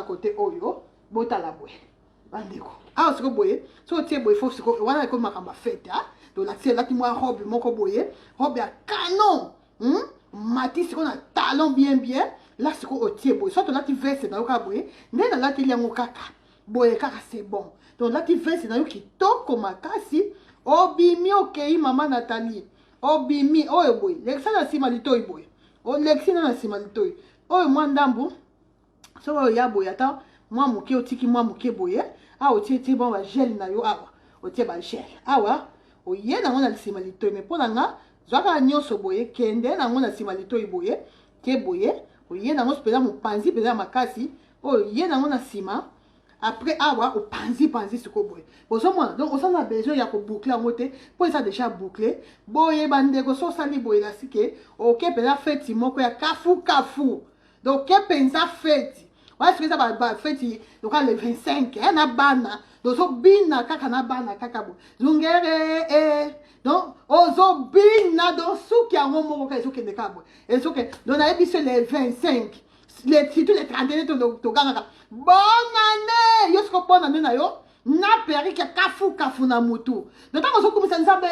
côté oyo bota la boye bandeko ah siko boye so tie boye faut siko wana ko makamba fête ah donc la tie là qui moi robe moko boye robe ya canon mati siko na talon bien là siko o tie boye so to là ti veste na ka boye ndena là ti liango kaka boye kaka c'est bon donc là ti veste na yo kitoko makasi obimi okei mama Nathalie obimi oyo boye lexa na sima litoi boye o lexi na sima litoi oyo mwa ndambu so oyo ya boye ata mwa moke otiki mwa moke boye a otie tie bon ba gel na yo awa otie ba gel awa oye na ngona sima litoi mais pona nga zwaka nyoso boye kende na ngona sima litoi boye ke boye oye na ngos pela mopanzi pela makasi oye na ngona sima après awa au panzi siko boye bozo mwana donc on a besoin ya ko boucler en moté pour ça déjà boucler boye bandeko so sali boye la sike OK pela fête moko ya kafu donc ke pensa fête ouais ce que ça va fête donc le 25 na bana donc so bina kaka na bana kaka bo zungere donc ozo bina donc souki ya ngomoko ka souki de kabo et souki donc na ebiso le 25 surtout les 31 to ganga bonne année yo siko bonne année na yo na perike kafu na mutu donc tant on commence nzambe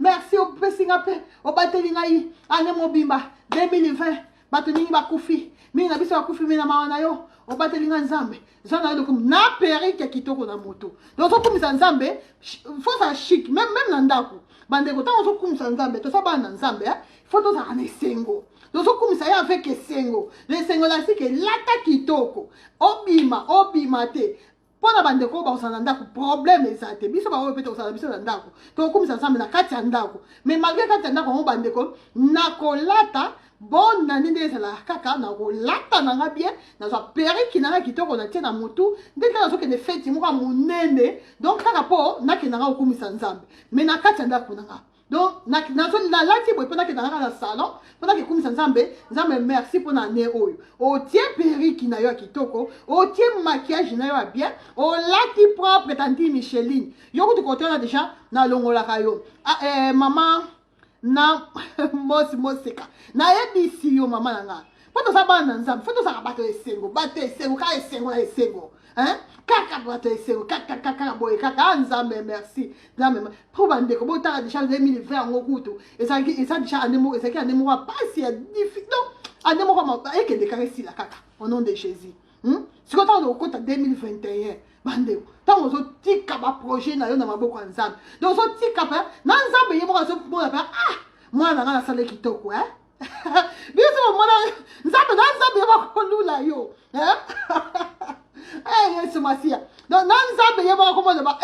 merci au pesinga pe au bateli ngai ane mobimba 2020 bateli bakufi mimi na biso bakufi mimi na mawana yo au bateli nzambe zona yo comme na perike kitoko na mutu donc on commence nzambe faut ça chic même na ndako bande ko tant on commence nzambe to saba na nzambe faut to ça anesengo donc comme ça y avec esengo les sengo là c'est que lata kitoko obima te pona bande ko ba osana ndako problème ezate biso ba opete osana biso na ndako to comme ça ensemble na kati ya ndako mais malgré kati ya ndako on bande ko na kolata bon na ninde ça la kaka na kolata na nga bien na so periki na kitoko na tie na mutu ndeka na so ke ne feti mo ka munene donc kaka po na ke na nga okumisa nzambe mais na kati ya ndako na nga donc na lati boy pendant que dans la salon pendant que comme nzambe merci pour l'année oyo o tie periki na yo kitoko o tie maquillage na yo bien o lati propre tanti Micheline yo ko côté là déjà na longola kayo maman na mosika na ebisi yo mama nanga foto sa bana nzambe foto sa bato esengo ka esengo hein kaka bato esengo kaka boy kaka nzambe merci nzambe pour bande ko bota déjà 2020 ngokutu esa déjà anemo esa ki anemo pas si difficile non anemo ko ma eke de caresi la kaka au nom de Jésus si ko ta do ko ta 2021 bande tant on tika ba projet na yo na maboko nzambe donc so tika pa na nzambe yemo ko so pour pa mwana nga na sale kitoko biso mwana nzambe yemo ko lula yo Yesu masia donc na nzambe yemo ko mona ba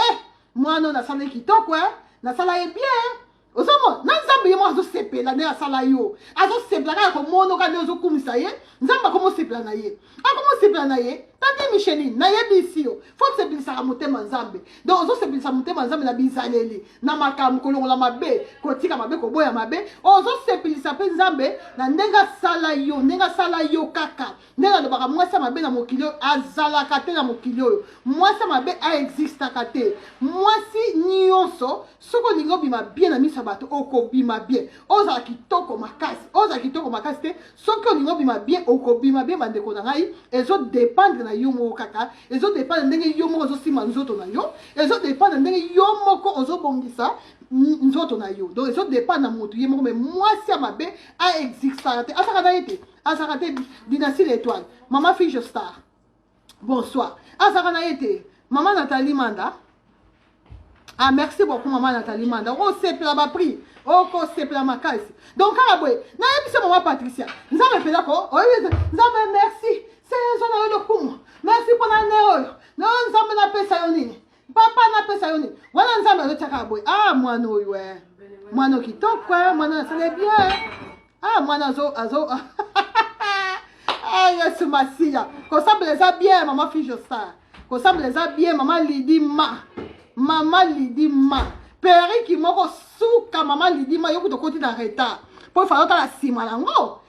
mwana na sale kitoko na sala ye bien osomo na nzambe yemo azo sepela ne asala yo azo sepela ka ko mono ka nzo kumisa ye nzamba ko mo sepela na ye akomo sepela na ye tante Micheline na ye bisio faut sepela sa motema nzambe donc ozo sepela sa motema nzambe na bizaleli na makamu ko longola mabe ko tika mabe ko boya mabe ozo sepela sa pe nzambe na ndenga sala yo kaka ndenga do baka mwasa mabe na mokilio azala kate na mokilio mwasa mabe a exista kate mwasi nyonso soko ningo bima bien na misa bato okobima bien oza kitoko makasi te soki olingo bima bien okobima bien bandeko na ngai ezo dépendre na yo moko kaka ezo dépendre ndenge yo moko ozosima nzoto na yo ezo dépendre ndenge yo moko ozobongisa nzoto na yo donc ezo dépendre na moto ye moko mais mwasi ya mabe a exista te asaka te dynastie l'étoile mama Fiche Star bonsoir asaka na ye te mama Nathalie Manda. Ah, merci beaucoup, maman Nathalie Manda. Oh, c'est plat ma prix. Oh, c'est plat ma caisse. Donc, Karaboué, n'a pas maman Patricia. Nous avons fait d'accord. Oh, nous avons merci. C'est un le coup. Merci pour l'année. Non, nous avons appelé Sayoni. Papa n'a pas Sayoni. Voilà, nous avons le Karaboué. Ah, moi, non, ouais. Moi, non, qui toque, quoi. Moi, non, ça l'est bien. Ah, moi, non, azo. Ah, yes, ma fille. Qu'on semble les a bien, maman Fiche Star. Qu'on semble les a bien, maman Lydie Maman Lidima periki moko suka mama Lidima yo kuto koti na retard po fa ta la sima lango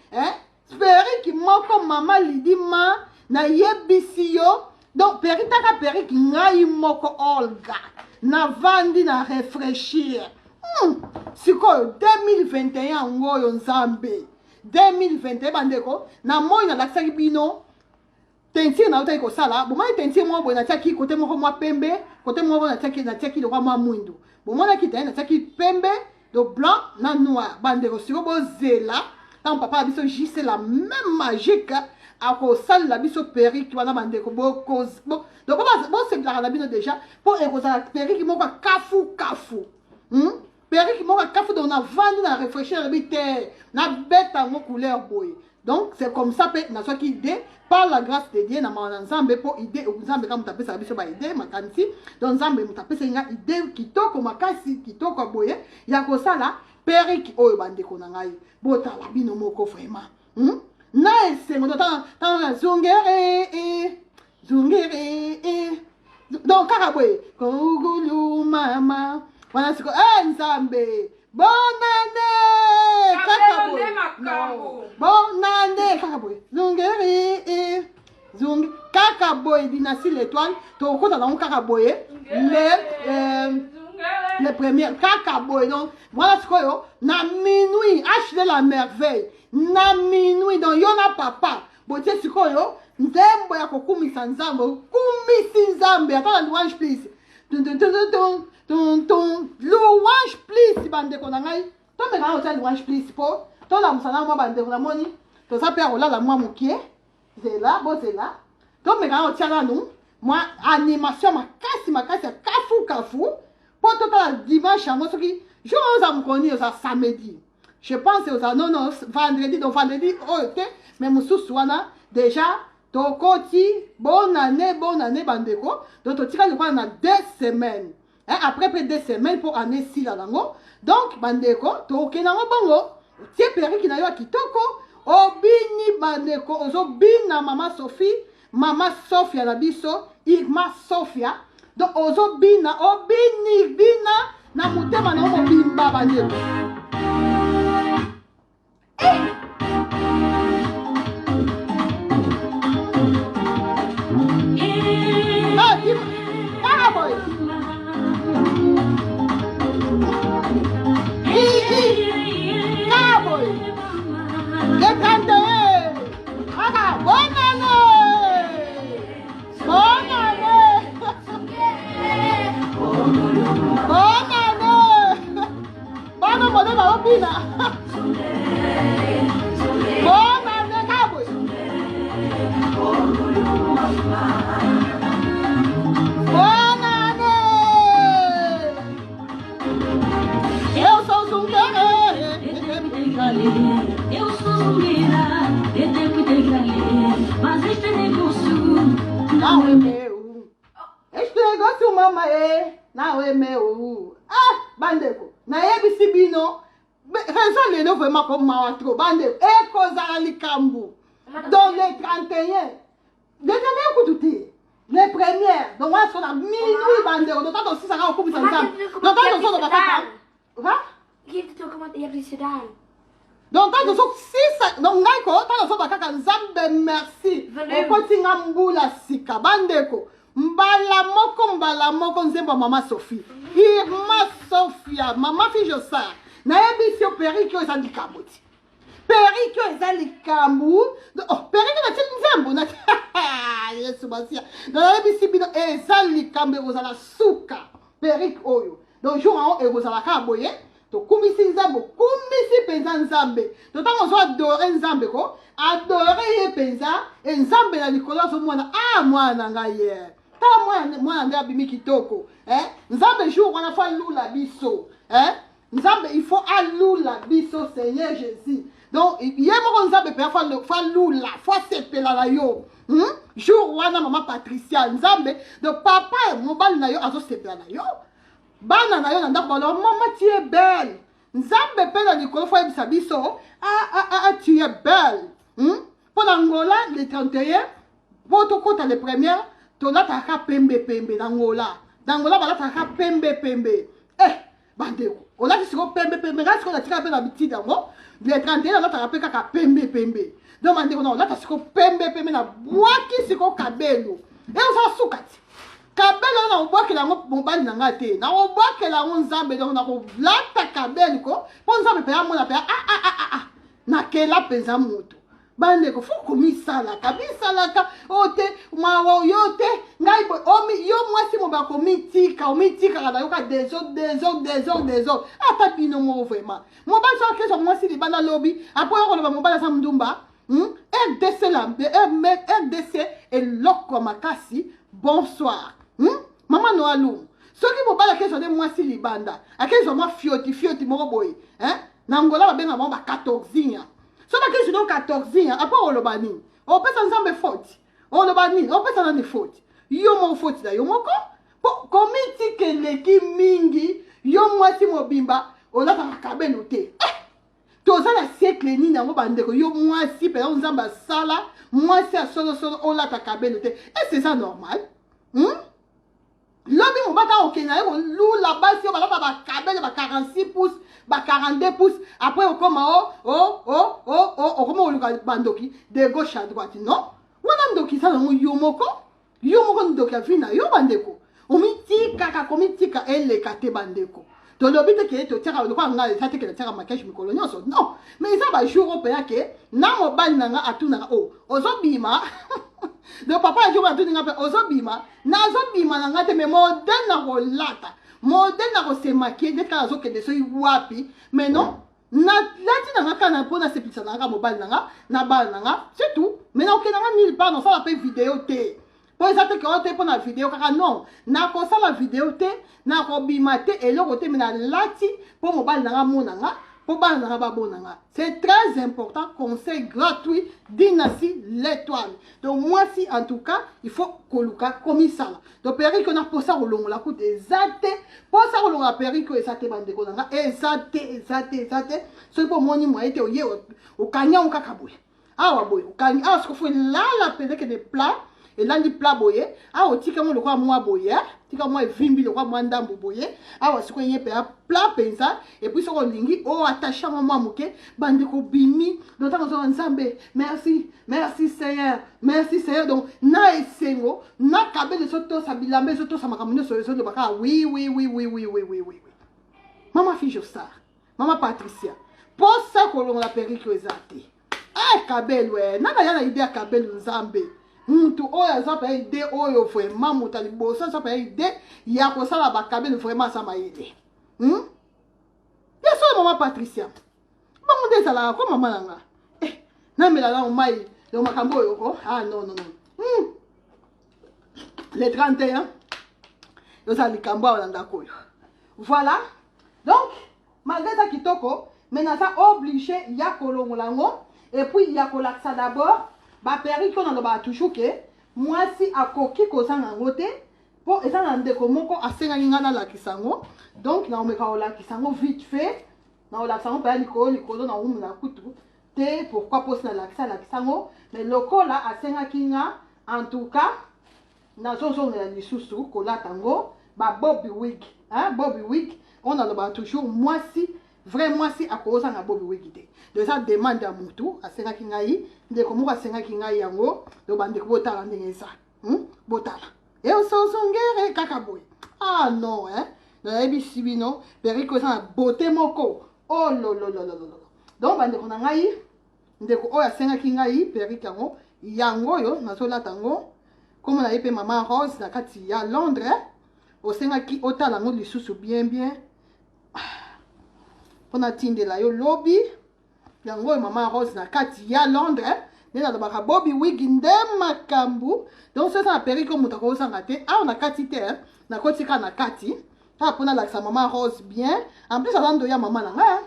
periki moko mama Lidima na yebisi yo donc periki ngai moko Olga na vandi na réfléchir siko 2021 ngoyo nzambe 2021 bandeko na moi na laksaki bino teinture na otaki kosala bomoni teinture moko boye natiaki kote moko mwa pembe kote moko natiaki lokwa mwa mwindu bomonaki te natiaki pembe de blanc na noir bandeko siko bozela ntango papa na biso juste la même magique akosalela biso perike wana bandeko donc bosepelaka na bino déjà mpo ekozala perike moko kafu perike moko kafu donc navandi na réfléchir ebi te nabeta yango couleur boye donc c'est comme ça mpe nazwaki idée par la grâce de Dieu na maana nzambe po idée nzambe kama mutapesa biso ba idée makanisi donc nzambe mutapesa nga idée kitoko makasi kitoko boye ya kosala perike oyo bandeko na ngai botala bino moko vraiment na esengo tanga zungere donc kaka boye kogulu mama wana siko nzambe bonane kaka boye bonane kaka boye zungere kaka boye dynastie l'étoile tokota nango kaka boye les premières kaka boye donc voilà sikoyo na minuit acheter la merveille na minuit donc yo na papa botie sikoyo nzembo ya kokumisa nzambe kumisi nzambe ata na louange please louange please bandeko na ngai tomekaka otia louange please mpo tolamusana mwa bandeko na moni toza mpe akolala mwa mokie zela bozela tomekaka otia nanu mwa animation makasi ya kafu mpo totala dimanche yango soki jour oza mokoni oza samedi je pense oza non vendredi donc vendredi oyo te mais mosusu wana déjà tokoti bonne année bandeko donc totikali lokola na 2 semaines après près 2 semaines pour année sila nango donc bandeko tokende yango bongo otie periki na yo ya kitoko obini bandeko ozobina mama Sophia na biso Irma Sophia donc ozobina bina na motema na yo mobimba bandeko Eu sou zungueira, de tempo de galera, mas este negócio não é meu. Este negócio, mama, não é meu. Bandeko, na ebisi bino, raison lelo vraiment comme mawatro, bandeko, ekozala likambu. Dans les 31, déjà écoutez, les premières, donc on a minuit bandeko, donc on s'y sera au couple ensemble. Donc on s'en va pas. Va? Qui te comment il y a plus d'âme. Donc quand on sort donc ngako quand on sort bakaka nzambe merci okoti ngambula sika bandeko mbala moko nzembo mama Sophie Irma Sophia mama fi Josa na ebisi periki eza likamboti periki eza likambu periki na nzembo na Yesu basia na ebisi bino eza likambu ozala suka periki oyo donc jour en ozala ka boye kumisi nzambe kumisi penza nzambe totango zo adore nzambe ko adore ye penza nzambe na likolo zo mwana ngai ye ta mwana ngai abimi kitoko nzambe jour wana fa lula biso nzambe il faut alula biso Seigneur Jésus donc ye moko nzambe pe fa lula fa sepela na yo jour wana mama Patricia nzambe donc papa mobali na yo azo sepela na yo bana na yo na ndako balo mama tu es belle nzambe pe na likolo fo ebisa biso tu es belle pour Angola le 31 pour to kota le premier to lataka pembe na Angola balataka pembe bandeko olati siko pembe ngasi ko latika pe na bitidi yango le 31 lataka pe kaka pembe donc bandeko na olata siko pembe na bwaki siko kabelo oza sukati kabelo na obwakela yango mobali na nga te na obwakela yango nzambe donc na kolata kabelo ko mpo nzambe mpe amona mpe nakela mpenza moto bandeko fo komisalaka bisalaka ote mawa yo te ngai yo mwasi mo bakomitika omitikaka na yoka des autres ata bino moko vraiment mobali so akeso mwasi libanda lobi apo yo koloba mobali asa mndumba RDC eloko makasi bonsoir mama noalu soki mobali akeso nde mwasi libanda akeso mwa fioti moko boye na ngola babenga bango ba 14 ans so bakisi no 14 ans apa oloba nini opesa nzambe faute oloba nini opesa nani faute yo mo faute na yo moko po komiti keleki mingi yo mwasi mobimba olata kabelo te toza na siècle nini yango bandeko yo mwasi pe nzambe asala mwasi asolo olata kabelo te est c'est ça normal lobi mobata okenya yo lula basi yo balata ba kabelo ba 46 pouces ba 42 pouces après okoma okoma oluka bandoki de gauche à droite non wana ndoki sana yo moko ndoki avina yo bandeko omitika eleka te bandeko tolobi te ke to tiaka lokwa nga ta te ke tiaka makiage mikolo nyonso non mais ça ba jour opeya ke na mobali nanga atunanga ozobima donc papa a jour atuninga pe ozobima nazobima nanga te mais modèle na kolata modèle na kosemaki nde kaka azokende soki wapi mais non nalati nanga kana mpona sepelisa nanga mobali nanga na bana nanga c'est tout mais nakokendanga mille part nosala mpe video te po eza te keo te mpona video kaka non nakosala video te nakobima te eloko te me nalati mpo mobali nanga monanga mpo bana nanga babonanga c'est très important conseil gratuit Dynastie l'étoile donc moi si en tout cas il faut koluka komisala donc periko na posa kolongola kuta eza te posa kolongola periko eza te bandeko nanga eza te soki mpo omoni mwaye te oye okanyango kaka boye awa boye okangi awa soki fo elala peut-être de plat elandi plat boye awa otika mo lokwa mwa boye tika mwa evimbi lokwa mwa ndambo boye awa sikoyo ye mpe ya plat mpenza epuis soko olingi oattache yango mwa moke bandeko bimi donc ntango ozoka nzambe merci seigneur donc na esengo na kabele ezotosa bilamba ezotosa makambo nyonso ezoloba kaka oui mama fille Josar mama Patricia posa kolongola periko eza te kabelwe nanga ya na ide ya kabelu nzambe mutu oyo aza pa ide oyo vraiment mutu aliboso aza pa ide ya kosala bakabelu vraiment asa mayele yeso mama Patricia bango nde ezalaka ko mama nanga namela na mai le makambo oyo ko non le 31 yozala likambo awa na ndako oyo voilà donc malgré ça kitoko mais naza obligé ya kolongola ngo et puis ya kolakisa d'abord baperiki ona loba toujours ke mwasi akoki kozanga ngo te po eza na ndeko moko asengaki nga nalakisa ngo donc naomeka kolakisa ngo vite fait naolakisa ngo mpeya likolo na umu na kutu te pourquoi mposi nalakisa ngo mais lokola asengaki nga en tout cas nazozongela lisusu kolata ngo babobi wig on aloba toujours mwasi vrai mwasi akozanga bobi wig te donc ça demande ya mutu asengaki ngai ndeko moko asengaki ngai yango donc bandeko botala ndenge eza botala e osozongere kaka boye non nayebisi bino periko eza na beauté moko lololololo donc bandeko na ngai ndeko oyo asengaki ngai periko yango oyo nazolata yango komo na ye mpe mama Rose na kati ya Londres osengaki otala yango lisusu bien mpona tindela yo lobi yango oyo mama Rose na kati ya Londres nde nalobaka bobi wig nde makambu donc soza na periko moto akozanga te awa na kati te nakotika na kati kaka mpona alakisa mama Rose bien en plus aza ndoya mama na ngai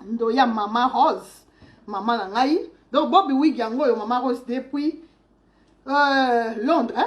ndoya mama Rose mama na ngai donc bobi wig yango oyo mama Rose depuis Londres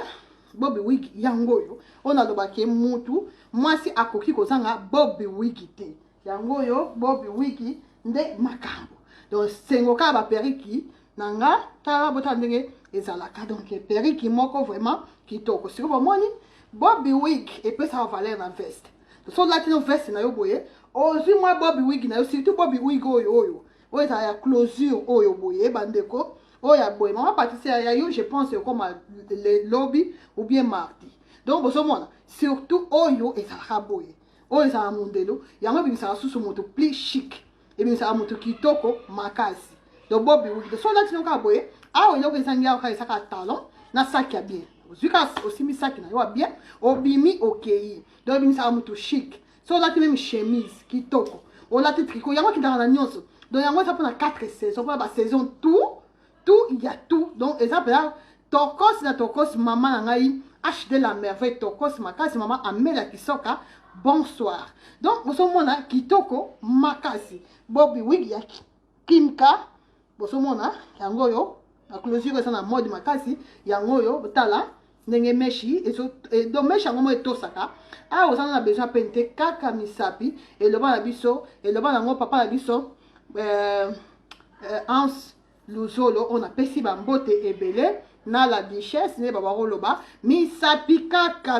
bobi wig yango oyo oyo nalobaki mutu mwasi akoki kozanga bobi wig te yango oyo bobi wig nde makambo donc sengo kaka baperiki nanga kaka bota ndenge ezalaka donc periki moko vraiment kitoko siko bomoni bobi wig epesaka valeur na veste so latino veste na yo boye ozwi mwa bobi wig na yo surtout bobi wig oyo ezala ya closure oyo boye bandeko oyo ya boye mama Patricia ya yo je pense comme le lobby ou bien mardi donc bozomona surtout oyo ezalaka boye oyo ezala mondelo yango ebimisaka susu moto plus chic ebimisaka moto kitoko makasi donc Bobby Wig so là tu n'as boye ah il y a des gens qui ça talon na sac bien Zuka aussi mi sac na yo bien obimi okei donc bimi ça mutu chic so là tu même chemise qui toko o là tu tricot yango qui dans la nyonso donc yango ça pendant 4 saisons pour la saison tout il y a tout donc exemple là tokos na tokos maman na ngai acheter la merveille tokos makasi maman amela kisoka bonsoir donc boso mona kitoko makasi Bobby Wig ya Kimka boso mona yango yo la closure est en mode makasi yango yo tala ndenge meshi et donc meshi yango mo etosaka ah osana na besoin pente kaka misapi et le bana biso et le bana ngo papa na biso Hans Luzolo on a pesi ba mbote ebele na la duchesse ne baba roloba misapi kaka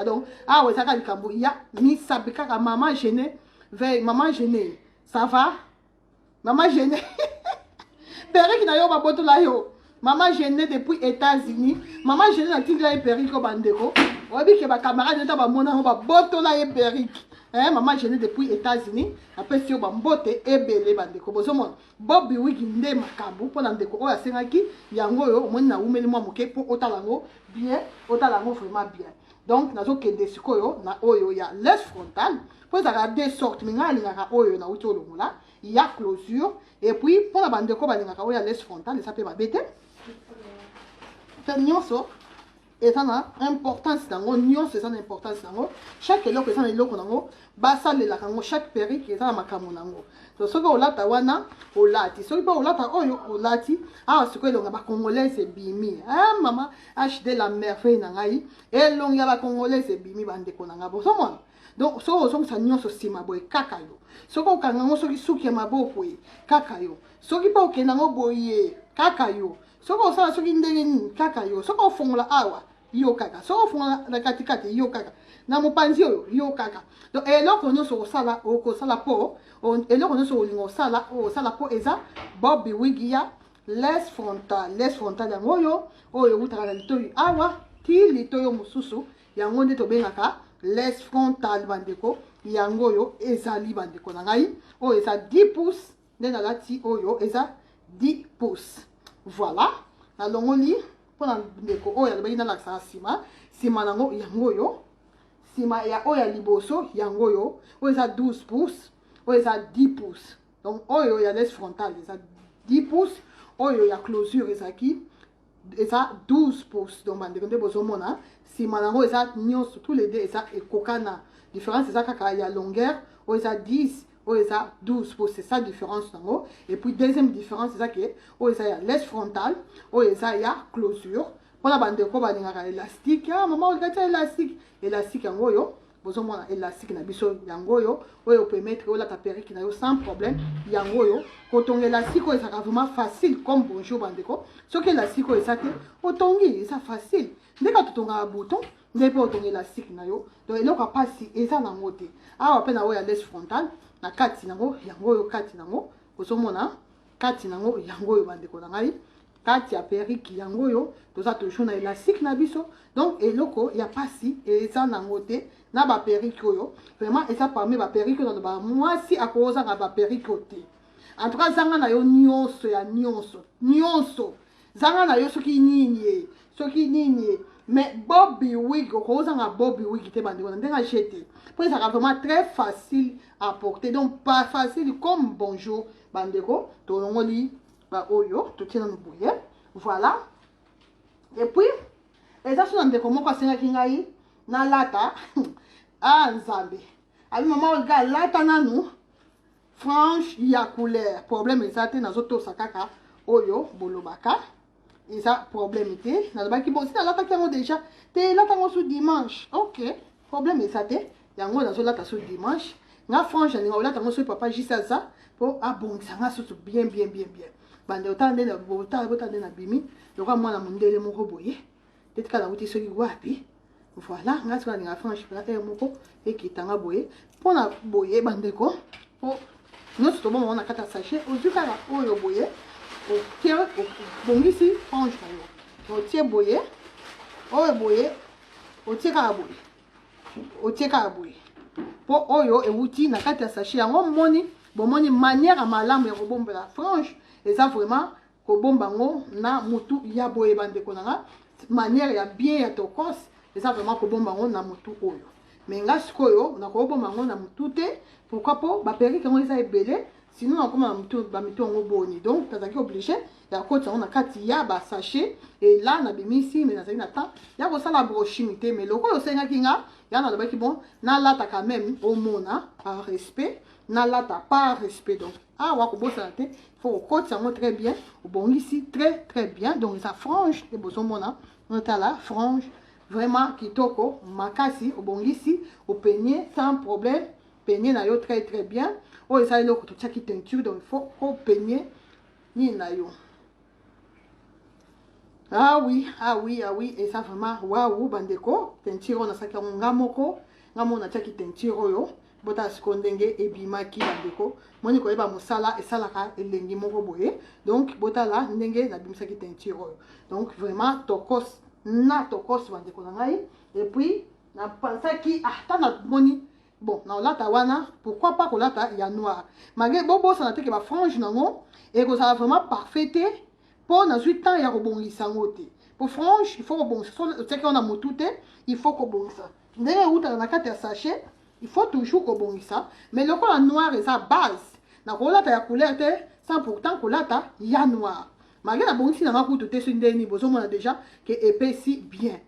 donc ah osaka likambo ya misapi kaka maman gênée veille maman gênée ça va maman gênée Perrick qui n'a pas boto la yo. Maman gênée depuis États-Unis. Maman gênée na tingla Perrick ko bandeko. Obi ke ba camarade neta ba mona ba boto la e Perrick. Hein maman gênée depuis États-Unis. Après si ba mbote ebele bandeko. Bozo mon Bobby Wig nde makabu pona ndeko oya sengaki yango yo moni na umeli mwa moke po otalango bien, otalango vraiment bien. Donc nazo kende sikoyo na oyo ya laisse frontale. Pour ça deux sortes minga linga oyo na uti olongola. Il y a closure et puis pour la bande de quoi il y a laisse frontale ça peut m'abêter faire nyonso et ça na importance dango nyonso ça na importance dango chaque eloko ça na eloko nango basa le la kango chaque perruque ça na makambo nango donc ce que olata wana olati so pas olata oyo olati ah ce que longa ba congolais c'est bimi ah maman HD la merveille na ngai et longa ba congolais c'est bimi bande ko nanga bo so mon donc so ça nyonso sima boy kaka yo soko okanga ngo soki suki ya maboko ye kaka yo soki pa okenda ngo boye kaka yo soko osala soki ndenge nini kaka yo soko ofongola awa yo kaka soko ofongola na katikati yo kaka na mopanzi oyo yo kaka donc eloko nyonso osala okosala po eloko nyonso olinga osala po eza Bobby Wig ya laisse frontale yango oyo utaka na litoyi awa ti litoyi mosusu yango nde tobengaka laisse frontale bandeko yango yo ezali bandeko na ngai oyo eza 10 pouces nde nalati oyo eza 10 pouces voilà nalongoli mpona ndeko oyo alobaki nalakisaka nsima nango yango oyo nsima ya oyo ya liboso yango oyo eza 12 pouces oyo eza 10 pouces donc oyo ya laisse frontale eza 10 pouces oyo ya closure ezalaki eza 12 pouces donc bandeko nde bozomona nsima nango eza nyonso tous les deux eza ekokana différence eza kaka ya longueur oyo eza 10 oyo eza 12 pouces c'est ça différence nango et puis deuxième différence eza ke oyo eza ya laisse frontale oyo eza ya closure mpona bandeko balingaka élastique ah mama olikati ya élastique yango oyo bozomona élastique na biso yango oyo permettre olata perruque na yo sans problème yango oyo kotonga élastique oyo ezaka vraiment facile comme bonjour bandeko soki élastique oyo eza te otongi eza facile ndeka totongaka bouton nde mpe otonga élastique na yo donc eloko apasi eza nango te awa mpe na oyo ya laisse frontale na kati nango yango oyo kati nango ozomona kati nango yango oyo bandeko na ngai kati ya perruque yango oyo toza toujours na élastique na biso donc eloko ya pasi eza nango te na ba perruque oyo vraiment eza parmi ba perruque oyo ba mwasi akozanga ba perruque te en tout cas zanga na yo nyonso ya nyonso zanga na yo soki nini mais Bobby Wig okozanga Bobby Wig te bandeko na ndenga jeté pour ça vraiment très facile à porter donc pas facile comme bonjour bandeko tolongoli ba oyo totina no boye voilà et puis eza so ndeko moko asengaki ngai na lata ah nzambe abi mama olga lata nanu franche ya couleur problème eza te nazotosa kaka oyo bolobaka eza problème te nalobaki bon si nalataki yango déjà te latango so dimanche ok problème eza te yango nazolata so dimanche nga franche alinga olata yango so papa juste aza po abongisa nga susu bien bande otala nde na bimi lokola mwana mondele moko boye tetikala uti soki wapi voilà nga soki alinga franche mpena ere moko ekitanga boye mpona boye bandeko po nyonso toboma na kati ya sachet ozwi kaka oyo boye otie obongisi franche na yo otie boye oyo boye otie kaka boye po oyo ewuti na kati ya sachet yango bomoni manière ya malamu ya kobombela franche et ça vraiment kobombango na mutu ya boye bandeko nanga manière ya bien ya tokos et ça vraiment kobombango na mutu oyo mais nga sikoyo na kobombango na mutu te pourquoi pas ba perruque ngo eza ebele sinon on comme mutu ba mutu ngo boni donc tazaki obligé ya koti on a kati ya ba sachet et là na bimisi mais nazali na temps ya ko sala brochimité mais loko yo senga kinga ya na lobaki bon na lata quand même au mona par respect na lata par respect donc ah wa ko bosa te faut koti yango très bien bon ici très bien donc ça frange et boso mona on est là frange vraiment kitoko makasi bon ici au peigner sans problème peigner na yo très bien oh et ça est loko to tchaki teinture donc il faut au peigner ni na yo. Ah oui, et ça vraiment, waouh, bandeko, teinture on a ça qui on ngamoko, ngamo na tchaki teinture yo, bota skondenge e bimaki bandeko, moni ko eba musala et salaka elengi moko boye, donc bota la ndenge na bimisaki teinture yo. Donc vraiment tokos bandeko na ngai, et puis na pensa ki ah tana moni bon na lata wana, pourquoi pas ko lata ya noir. Malgré bobo ça na te ke ba frange nango et que ça va vraiment parfaité. Pour na 8 ans, il y a rebondissant. Pour franche, il faut rebondir. C'est qu'on a motuté, il faut rebondir. D'ailleurs, où tu as un sachet, il faut toujours rebondir. Mais le color noir est sa base. Na kola ta couleur sans pourtant kola ta ya noir. Malgré la bonne si na makutu te sur ndeni, bozo mona déjà que épaissi bien.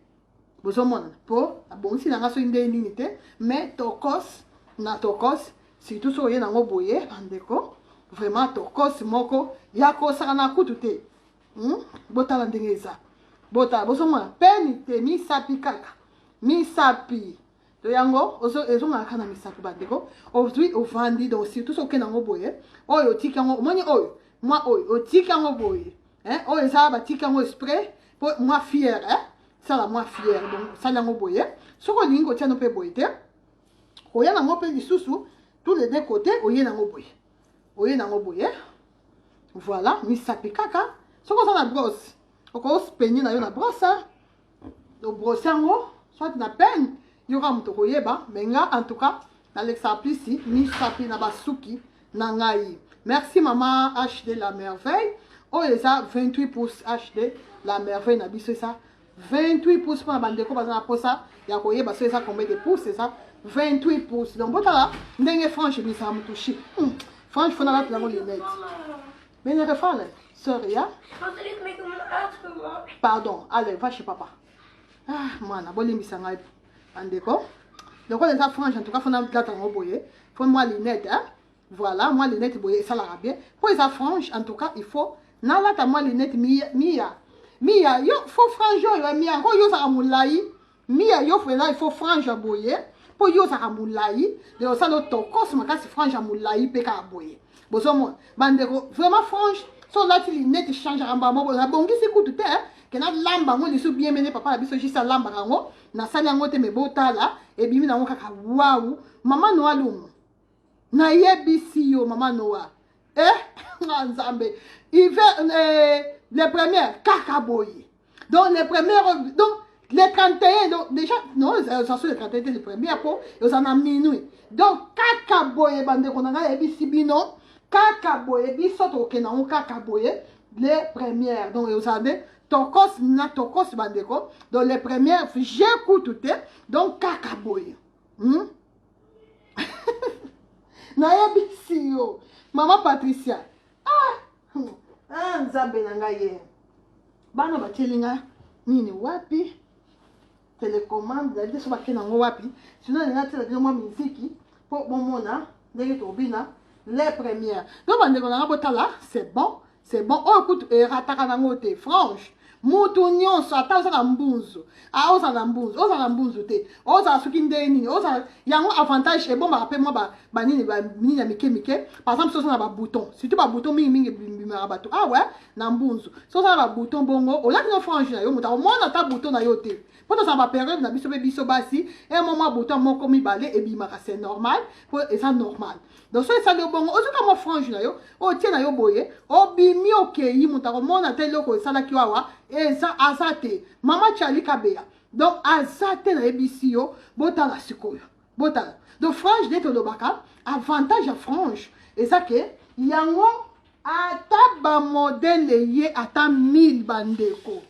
Bozo mona pour la bonne si na sur ndeni nité, mais tokos na tokos, si tout so ye na ngoboye, andeko, vraiment tokos moko ya ko sana kutu te. Bota la ndengeza bota boso mwana peni te misapi kaka misapi to yango ozo ezonga kana misapi bandeko ozwi ovandi donc surtout soke nango boye oyo tika ngo moni oyo moi oyo otika ngo boye oyo ça ba tika ngo spray pour moi fier ça la moi fier donc ça yango boye soko lingo tia no pe boye te oya nango pe lisusu tous les deux côtés oye nango boye voilà misapi kaka. Ce qu'on a la brosse, on se peigner dans la brosse, le brosse soit na peine, il y aura un tokoyeba, mais là en tout cas, dans l'exemple ici, mi sapi na basuki nangai. Merci maman HD la merveille. Oh et ça 28 pouces HD la merveille na biso ça 28 pouces pour la bande ko bazana pour ça, ya koyeba ça combien de pouces c'est ça 28 pouces. Donc botala ndenge franche bi ça me touche. Franche faut na la lunette. Mais ne refale. Sorry, hein? Pardon, allez, va chez papa. Ah, moi, on a bolé misanga. Andeko. Donc, on est à frange, en tout cas, faut nous mettre en boye. Faut moi lunette, hein? Voilà, moi lunette boye, ça l'a bien. Pour les frange, en tout cas, il faut. Na la ta moi lunette mia. Yo, faut frange yo mia. Yo ça moulai. Mia yo faut là, il faut frange boye. Pour yo ça moulai. De ça notre tokos, ma casse frange moulai peka boye. Bozo moi, bandeko, vraiment frange. So là, tu net change en bas, bon, qui s'écoute, que na lamba, on est bien mené, papa, la biso, juste à lamba, na sali en moté, mais bota là, et bimi na kaka, waouh, maman noa l'homme, na yebisi yo, maman noa, nzambe, il fait les premières, kakaboy, donc les premières, donc les 31, donc déjà, non, ça sont les 31, les premières, pour, et on a minuit, donc kakaboy, bande, qu'on a yebisi bino, kakaboye biso toke na kakaboye les premières donc vous savez tokos na tokos bandeko donc les premières j'écoute tout donc kakaboye na yebisi yo maman Patricia nzambe na ngai bana batelinga nini wapi télécommande la deso bakena ngo wapi sinon nga tela de moi musique pour bon mona ndenge tobina les premières. Donc, c'est bon. Oh, écoute, rataka nangote, franche. Moutounion, ça t'a osé l'ambouzo. Ah, osé l'ambouzo. Osé l'ambouzo, te. Osé la soukindeni. Osé, y a un avantage. Et bon, rappelle-moi, nini na mike. Par exemple, si on a un bouton. Si tu as un bouton, marabato. Ah ouais, n'ambouzo. Si on a un bouton, bongo, on l'a dit, franche, au moins, on a ta bouton na yote. Pour dans sa période, on a biso basi. Et un moment, bouton, mon commis balé, et bimara, c'est normal. Et ça, normal. Donc, ça, le bon, on a frange na yo, o tient na yo boye, o bimi okei, moutaro, mon a tel loko, ça la kiwawa, et ça, azate, maman chali kabea. Donc, azate na ebisi yo, bota la sikoyo, bota la. Donc, frange d'être le baka, avantage à frange, et ça que, yango, ata ba modèle ye ata 1000 bandeko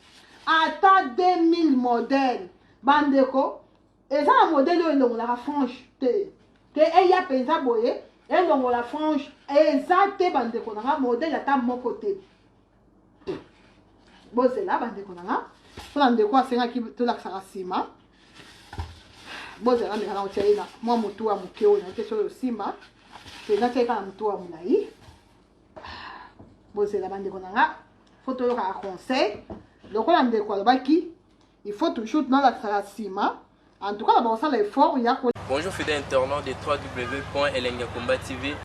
ata 2000 modèle bandeko eza na modèle oyo elongolaka franche te eya mpenza boye elongola franche eza te bandeko nanga modèle ata moko te bozela bandeko nanga mpona ndeko asengaki tolakisaka nsima bozela ndeka na otia ye na mwa motu ya moke oyo naye te soki osimba mpenza tia ye kaka na motu ya molai bozela bandeko nanga fo toyokaka conseil lokola ndeko alobaki il faut toujours nolakisaka nsima en tout cas na bakosala effort ya Bonjour fidèles internautes de www.elengiakomba TV.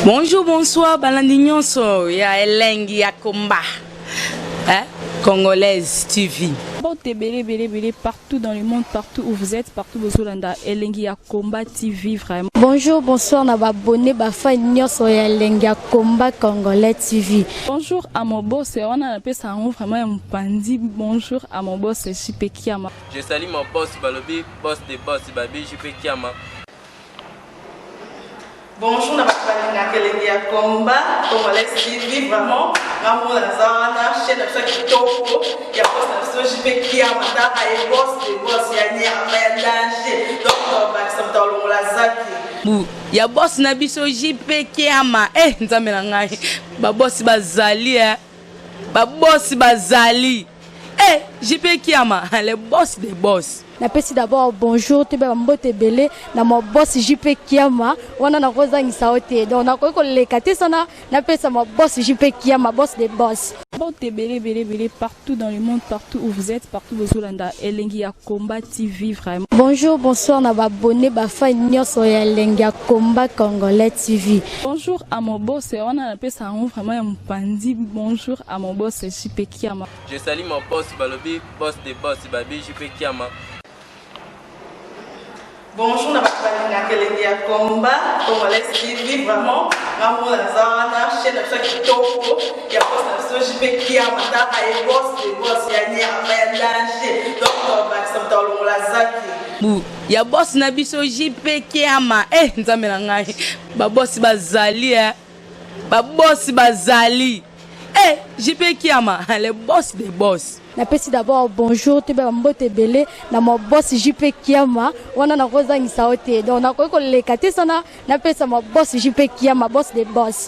Bonjour, bonsoir, balandi nyonso ya Elengi ya Komba. Congolaise TV. Bon, bélé, partout dans le monde, partout où vous êtes, partout où vous êtes, Elengi ya Komba TV, vraiment. Bonjour, bonsoir, na abonné bafa nyonso ya Elengi ya Komba Congolais TV. Bonjour à mon boss, on a appelé ça vraiment un pandi. Bonjour à mon boss, JP Kiama. Je salue mon boss Balobi, boss des boss Babi, JP Kiama. Bonjour, na Elengi ya Komba Congolais TV, vraiment. Ramon Lazana, chaîne de Kitoko, il y a boss JP Kiama, et boss des boss, il y a un danger. Donc, on va s'en ya boss na biso JP Kiama nzambe na ngai ba boss bazali ba boss bazali JP Kiama le boss des boss. Napesi d'abord bonjour te ba mbote belé na mo boss JP Kiama wana na kozangisa ote donc na ko lekate sana napesa mo boss JP Kiama boss des boss. Bon, bélé, partout dans le monde, partout où vous êtes, partout où vous êtes, Elengi ya Komba TV, vraiment. Bonjour, bonsoir, na abonné bafa nyonso ya Elengi ya Komba Congolais TV. Bonjour à mon boss, on a appelé ça vraiment un pandi. Bonjour à mon boss, JP Kiama. Je salue mon boss Balobi, boss des boss Babi, JP Kiama. Bonjour, na Elengi ya Komba Congolais TV, vraiment. Ramon Lazana, chaîne de Kitoko, il y a boss JP Kiama, et boss des boss, il y a un danger. Donc, on va s'en ya boss na biso JP Kiama nzambe na ngai ba boss bazali ba boss bazali JP Kiama le boss des boss. Napesi d'abord bonjour te ba mbote belé na mo boss JP Kiama wana na kozangisa ote donc na ko lekate sana napesa mo boss JP Kiama boss des boss.